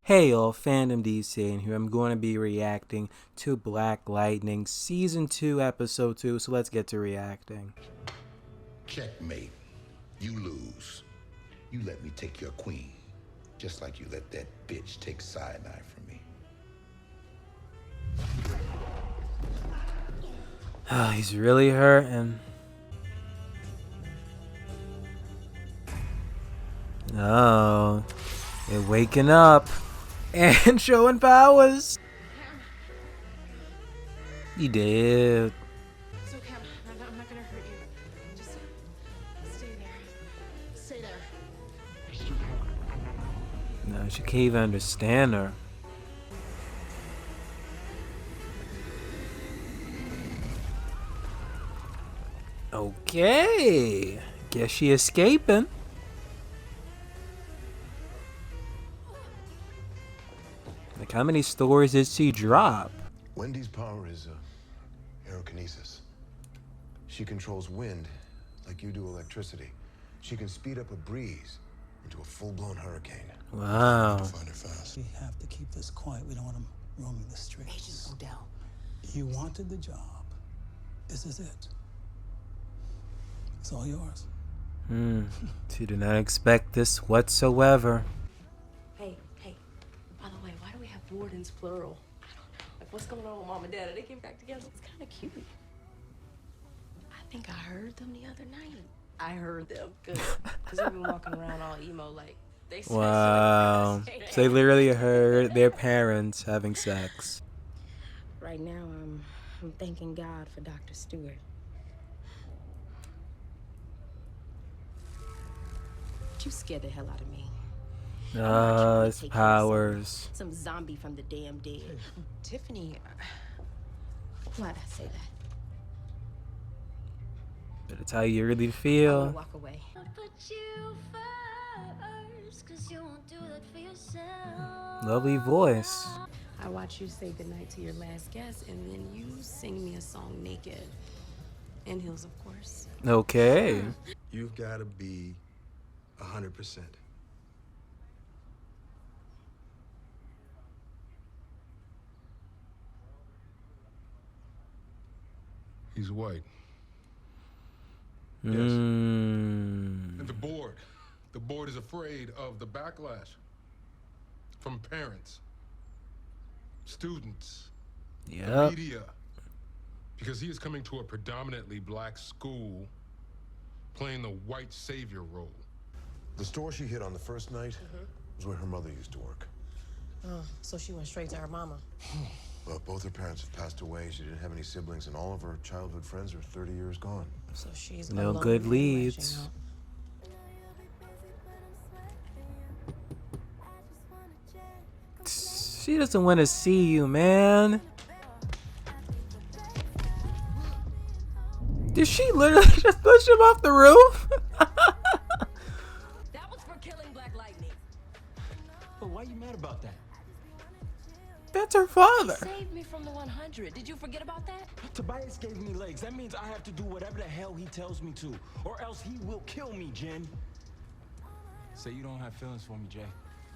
Hey all, Fandom DC in here. I'm going to be reacting to Black Lightning Season 2, Episode 2, so let's get to reacting. Checkmate. You lose. You let me take your queen, just like you let that bitch take cyanide from me. He's really hurting. Oh, they're waking up and showing powers. You did. It's okay. I'm not gonna hurt you. Just stay there. Stay there. No, she can't even understand her. Okay, guess she escaping. Like, how many stories did she drop? Wendy's power is aerokinesis. She controls wind like you do electricity. She can speed up a breeze into a full-blown hurricane. Wow. Find her fast. We have to keep this quiet. We don't want them roaming the streets. Agent Odell. You wanted the job. This is it. It's all yours. She did not expect this whatsoever. Hey. By the way, why do we have wardens plural? I don't know. Like, what's going on with Mom and Dad? Are they getting back together? It's kind of cute. I think I heard them the other night. I heard them. Good. Because they've been walking around all emo like they said. Wow. So they literally heard their parents having sex. Right now, I'm thanking God for Dr. Stewart. You scared the hell out of me. It's powers. Some zombie from the damn dead. Tiffany, why'd I say that? But it's how you really I'm feel. gonna walk away. Lovely voice. I watch you say goodnight to your last guest, and then you sing me a song naked. In heels, of course. Okay. You've got to be 100%. He's white. Yes. And the board is afraid of the backlash from parents, students, the Yep. media, because he is coming to a predominantly black school playing the white savior role. The store she hit on the first night was where her mother used to work. Oh, so she went straight to her mama. Well, both her parents have passed away. She didn't have any siblings, and all of her childhood friends are 30 years gone. So she's No alone good in the leads. village, She doesn't want to see you, man. Did she literally just push him off the roof? That was for killing Black Lightning. But why are you mad about that? That's her father. Saved me from the 100. Did you forget about that? Tobias gave me legs. That means I have to do whatever the hell he tells me to, or else he will kill me, Jen. Say you don't have feelings for me, Jay.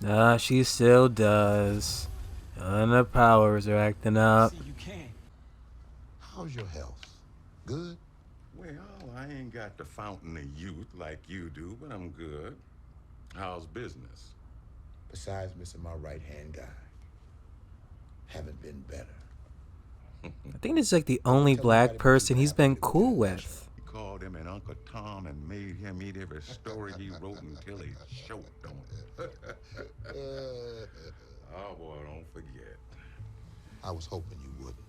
Nah, she still does. And the powers are acting up. See, you can't. How's your health? Good? Well, I ain't got the fountain of youth like you do, but I'm good. How's business? Besides missing my right-hand guy. Haven't been better. I think this is like the only black person he's been cool with. You called him an Uncle Tom and made him eat every story he wrote until he choked on it. Oh, boy, don't forget. I was hoping you wouldn't.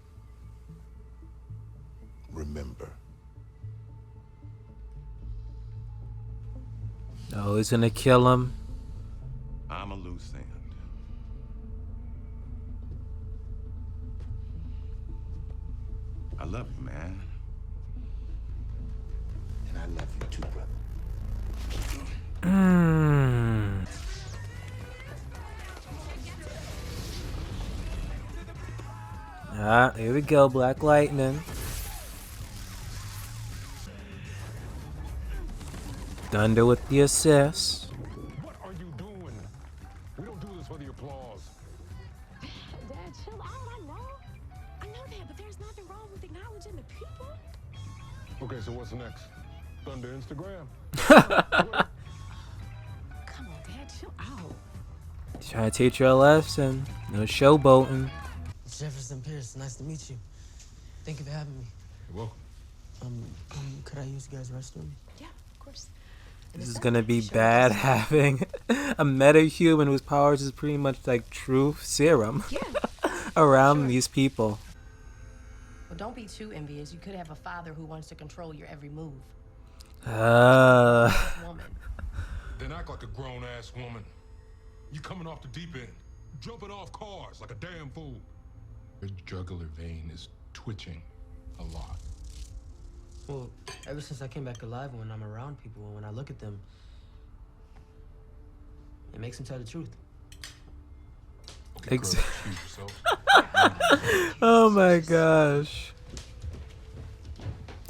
Remember. Oh, he's gonna kill him. I'm a loose end. I love you, man. And I love you too, brother. Ah, here we go, Black Lightning. Thunder with the assist. What are you doing? We don't do this for the applause. what's next? Thunder Instagram. Come on, Dad, chill out. Trying to teach you a lesson. No showboating. Jefferson Pierce, nice to meet you. Thank you for having me. You're welcome. Could I use you guys' restroom? Yeah, of course. This is gonna be bad having a metahuman whose powers is pretty much like true serum around these people. Well, don't be too envious. You could have a father who wants to control your every move. Woman. Then act like a grown-ass woman. You coming off the deep end, jumping off cars like a damn fool. Your jugular vein is twitching a lot. Well, ever since I came back alive, when I'm around people and when I look at them, it makes them tell the truth. Okay, girl, excuse yourself. Oh my gosh.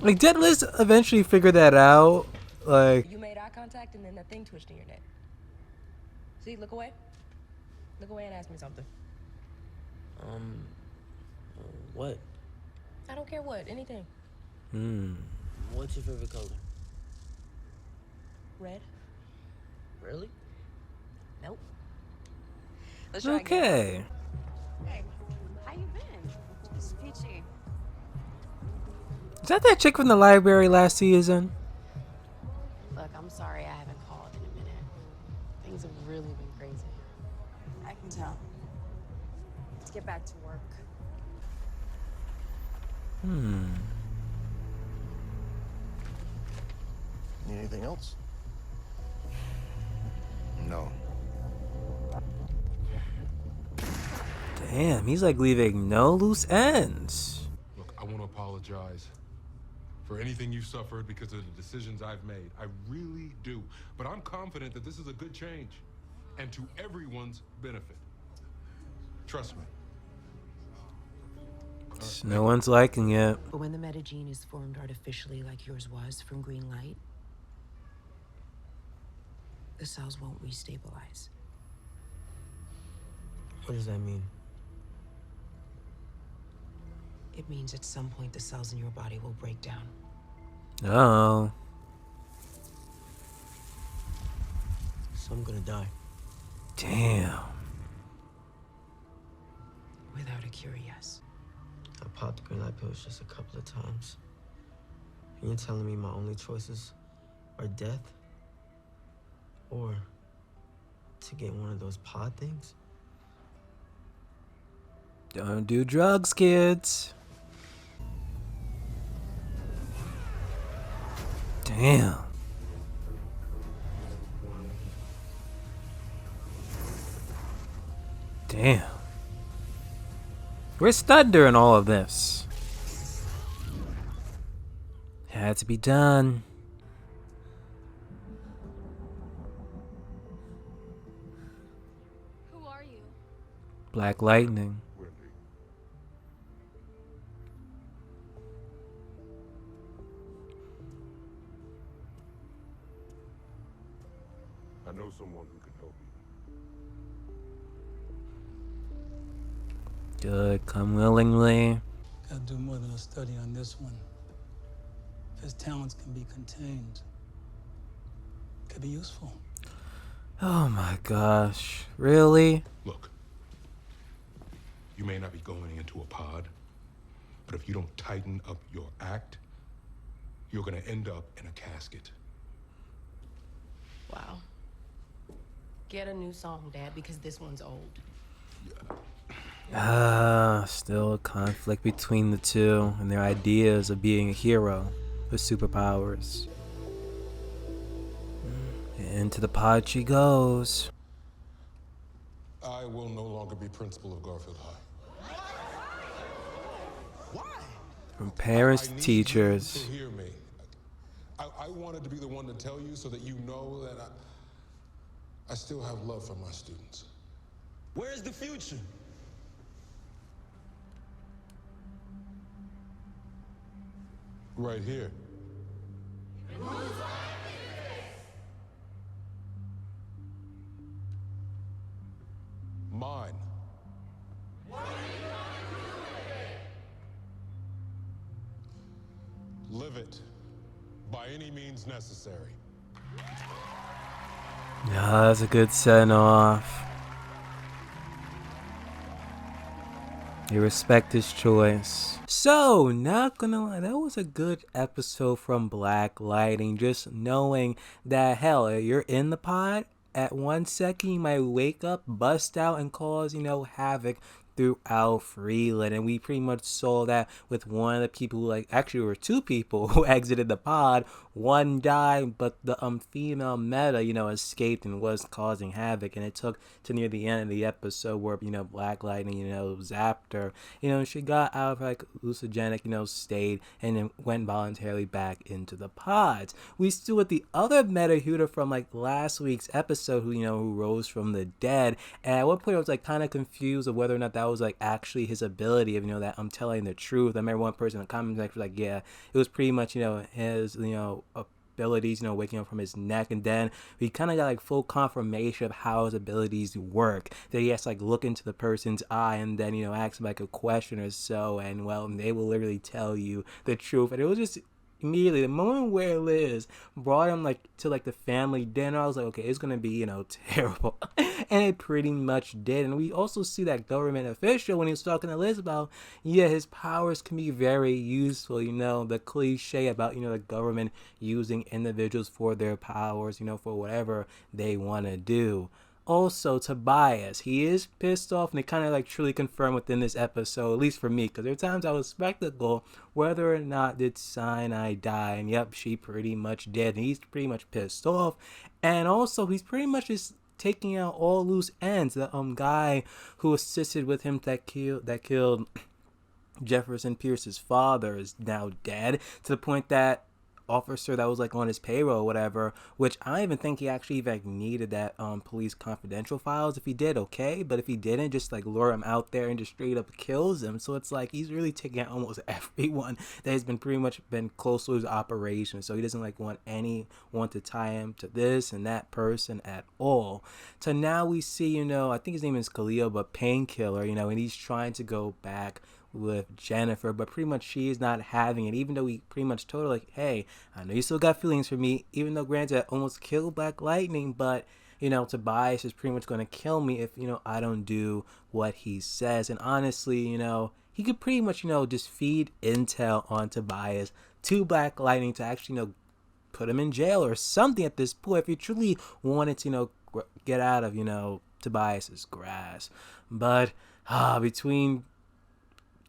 Like, did Liz eventually figure that out? Like, You made eye contact and then that thing twitched in your neck. See, look away. Look away and ask me something. What? I don't care what, anything. What's your favorite color? Red? Really? Nope. Let's try again. okay. Hey, how you been? It's peachy. Is that chick from the library last season? Look, I'm sorry I haven't called in a minute. Things have really been crazy. I can tell. Let's get back to work. Need anything else? No. Damn, he's like leaving no loose ends. Look, I want to apologize for anything you suffered because of the decisions I've made. I really do. But I'm confident that this is a good change and to everyone's benefit. Trust me. No one's liking it. But when the metagene is formed artificially like yours was from green light, the cells won't restabilize. What does that mean? It means at some point the cells in your body will break down. Oh. So I'm gonna die. Damn. Without a cure, yes. I popped the green light pills just a couple of times. And you're telling me my only choices are death? Or to get one of those pod things? Don't do drugs, kids. Damn. Damn. Where's Stud during all of this? Had to be done. Who are you? Black Lightning. I know someone who can help you. Good, come willingly. Gotta do more than a study on this one. His talents can be contained. Could be useful. Oh my gosh. Really? Look, you may not be going into a pod, but if you don't tighten up your act, you're gonna end up in a casket. Wow. Get a new song, Dad, because this one's old. Still a conflict between the two and their ideas of being a hero with superpowers. Into the pod she goes. I will no longer be principal of Garfield High. Why? From parents to I need teachers. you to hear me. I wanted to be the one to tell you so that you know that I still have love for my students. Where's the future? Right here. Mine. Live it. by any means necessary. Yeah, that's a good send off. You respect his choice. So, not gonna lie, that was a good episode from Black Lightning. Just knowing that, hell, you're in the pod, at 1 second you might wake up, bust out, and cause, havoc throughout Freeland. And we pretty much saw that with one of the people who, actually, were two people who exited the pod. One died, but the female meta, escaped and was causing havoc. And it took to near the end of the episode where, Black Lightning, zapped her. She got out of hallucinogenic, state and then went voluntarily back into the pods. We still with the other meta Huda from last week's episode who rose from the dead. And at one point I was kind of confused of whether or not that was actually his ability of that I'm telling the truth. I remember one person in the comments was yeah, it was pretty much his abilities, waking up from his neck. And then we kind of got full confirmation of how his abilities work, that he has to look into the person's eye and then ask him a question or so, and well, they will literally tell you the truth. And it was just immediately the moment where Liz brought him to the family dinner, I was like, okay, it's gonna be terrible. And it pretty much did. And we also see that government official when he was talking to Liz about, yeah, his powers can be very useful, the cliche about the government using individuals for their powers, for whatever they want to do. Also, Tobias, he is pissed off, and they kind of truly confirmed within this episode, at least for me, because there are times I was skeptical whether or not did Cyanide die, and yep, she pretty much did, and he's pretty much pissed off. And also, he's pretty much just taking out all loose ends. The guy who assisted with him that killed Jefferson Pierce's father is now dead, to the point that officer that was on his payroll or whatever, which I don't even think he actually even needed that police confidential files. If he did, okay, but if he didn't, just lure him out there and just straight up kills him. So it's he's really taking out almost everyone that has been pretty much been close to his operation. So he doesn't want anyone to tie him to this and that person at all. So now we see, I think his name is Khalil, but Painkiller, and he's trying to go back with Jennifer, but pretty much she is not having it, even though we pretty much told her hey, I know you still got feelings for me, even though granted I almost killed Black Lightning, but Tobias is pretty much going to kill me if I don't do what he says. And honestly, he could pretty much just feed intel on Tobias to Black Lightning to actually put him in jail or something at this point if you truly wanted to get out of Tobias's grasp. But between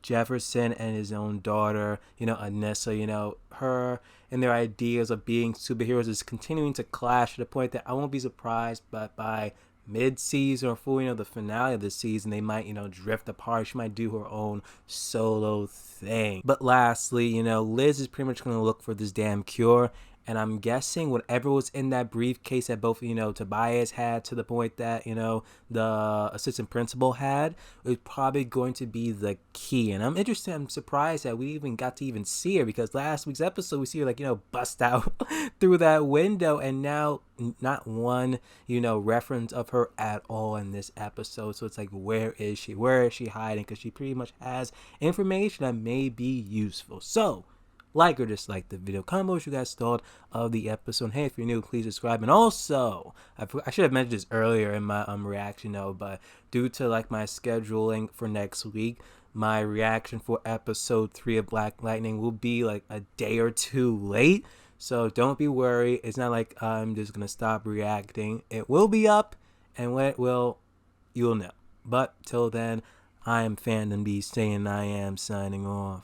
Jefferson and his own daughter, Anissa, her and their ideas of being superheroes is continuing to clash to the point that I won't be surprised, but by mid-season or full, the finale of the season, they might, drift apart. She might do her own solo thing. But lastly, Liz is pretty much going to look for this damn cure. And I'm guessing whatever was in that briefcase that both, Tobias had, to the point that, the assistant principal had, is probably going to be the key. And I'm surprised that we even got to even see her, because last week's episode, we see her, bust out through that window. And now, not one, reference of her at all in this episode. So it's where is she? Where is she hiding? Because she pretty much has information that may be useful. So, like or dislike the video, comment what you guys thought of the episode. Hey, if you're new, please subscribe. And also, I should have mentioned this earlier in my reaction though, but due to my scheduling for next week, my reaction for episode 3 of Black Lightning will be a day or two late. So don't be worried. It's not I'm just gonna stop reacting. It will be up, and when it will, you'll know. But till then, I am Fandom B saying I am signing off.